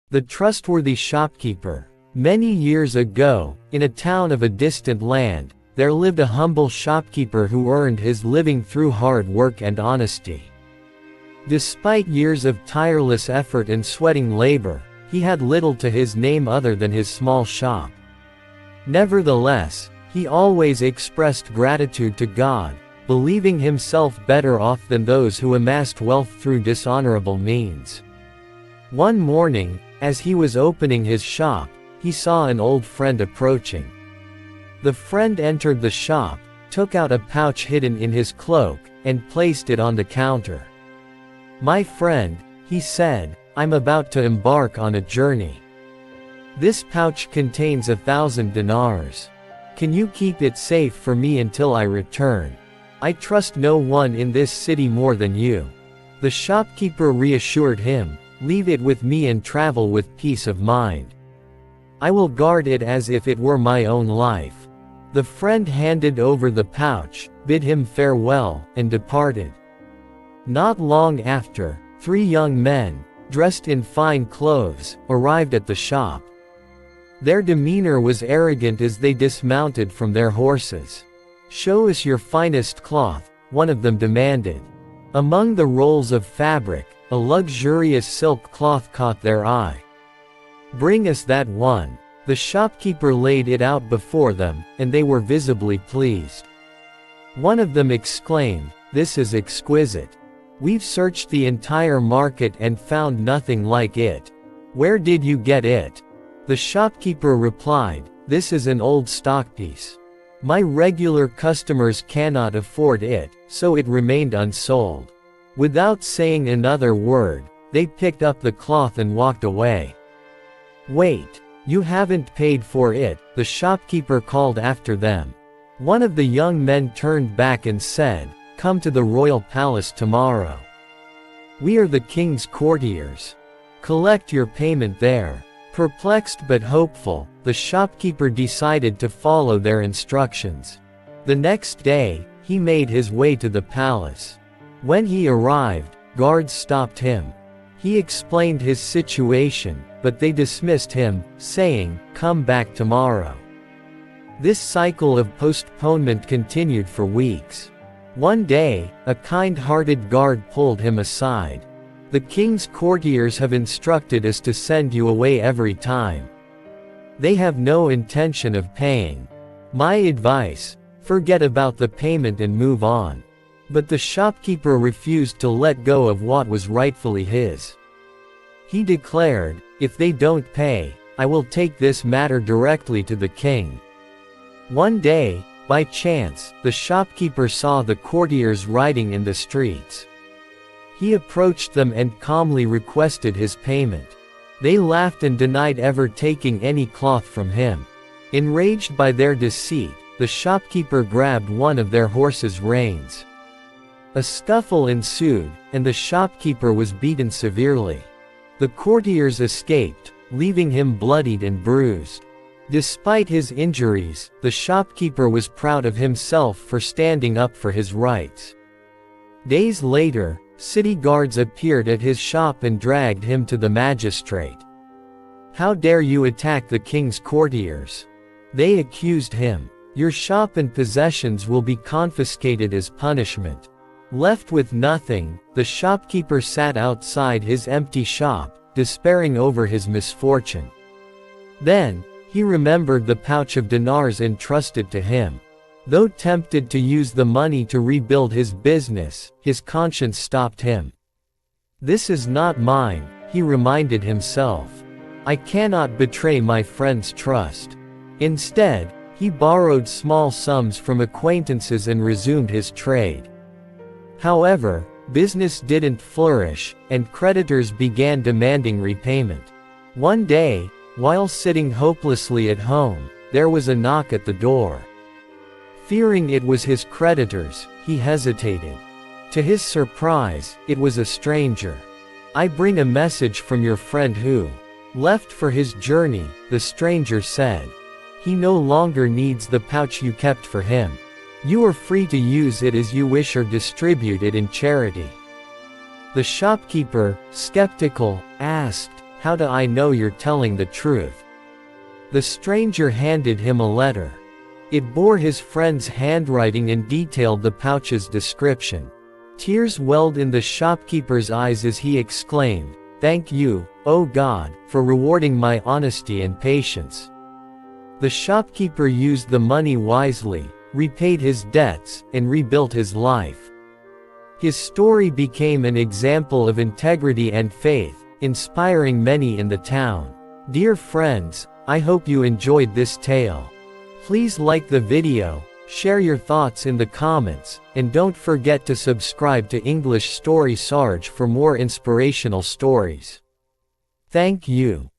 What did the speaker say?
The trustworthy shopkeeper. Many years ago, in a town of a distant land, there lived a humble shopkeeper who earned his living through hard work and honesty. Despite years of tireless effort and sweating labor, he had little to his name other than his small shop. Nevertheless, he always expressed gratitude to God, believing himself better off than those who amassed wealth through dishonorable means. One morning, as he was opening his shop, he saw an old friend approaching. The friend entered the shop, took out a pouch hidden in his cloak, and placed it on the counter. "My friend," he said, "I'm about to embark on a journey. This pouch contains 1,000 dinars. Can you keep it safe for me until I return? I trust no one in this city more than you." The shopkeeper reassured him, "Leave it with me and travel with peace of mind. I will guard it as if it were my own life." The friend handed over the pouch, bid him farewell, and departed. Not long after, 3 young men, dressed in fine clothes, arrived at the shop. Their demeanor was arrogant as they dismounted from their horses. "Show us your finest cloth," one of them demanded. Among the rolls of fabric, a luxurious silk cloth caught their eye. "Bring us that one." The shopkeeper laid it out before them, and they were visibly pleased. One of them exclaimed, "This is exquisite. We've searched the entire market and found nothing like it. Where did you get it?" The shopkeeper replied, "This is an old stock piece. My regular customers cannot afford it, so it remained unsold." Without saying another word, they picked up the cloth and walked away. "Wait, you haven't paid for it," the shopkeeper called after them. One of the young men turned back and said, "Come to the royal palace tomorrow. We are the king's courtiers. Collect your payment there." Perplexed but hopeful, the shopkeeper decided to follow their instructions. The next day, he made his way to the palace. When he arrived, guards stopped him. He explained his situation, but they dismissed him, saying, "Come back tomorrow." This cycle of postponement continued for weeks. One day, a kind-hearted guard pulled him aside. "The king's courtiers have instructed us to send you away every time. They have no intention of paying. My advice, forget about the payment and move on." But the shopkeeper refused to let go of what was rightfully his. He declared, "If they don't pay, I will take this matter directly to the king." One day, by chance, the shopkeeper saw the courtiers riding in the streets. He approached them and calmly requested his payment. They laughed and denied ever taking any cloth from him. Enraged by their deceit, the shopkeeper grabbed one of their horses' reins. A scuffle ensued, and the shopkeeper was beaten severely. The courtiers escaped, leaving him bloodied and bruised. Despite his injuries, the shopkeeper was proud of himself for standing up for his rights. Days later, city guards appeared at his shop and dragged him to the magistrate. "How dare you attack the king's courtiers?" they accused him. "Your shop and possessions will be confiscated as punishment." Left with nothing, the shopkeeper sat outside his empty shop, despairing over his misfortune. Then, he remembered the pouch of dinars entrusted to him. Though tempted to use the money to rebuild his business, his conscience stopped him. "This is not mine," he reminded himself. "I cannot betray my friend's trust." Instead, he borrowed small sums from acquaintances and resumed his trade. However, business didn't flourish, and creditors began demanding repayment. One day, while sitting hopelessly at home, there was a knock at the door. Fearing it was his creditors, he hesitated. To his surprise, it was a stranger. "I bring a message from your friend who left for his journey," the stranger said. "He no longer needs the pouch you kept for him. You are free to use it as you wish or distribute it in charity." The shopkeeper, skeptical, asked, how do I know you're telling the truth?" The stranger handed him a letter. It bore his friend's handwriting and detailed the pouch's description. Tears welled in the shopkeeper's eyes as he exclaimed, "Thank you, O God, for rewarding my honesty and patience." The shopkeeper used the money wisely, repaid his debts, and rebuilt his life. His story became an example of integrity and faith, inspiring many in the town. Dear friends, I hope you enjoyed this tale. Please like the video, share your thoughts in the comments, and don't forget to subscribe to English Story Sarge for more inspirational stories. Thank you.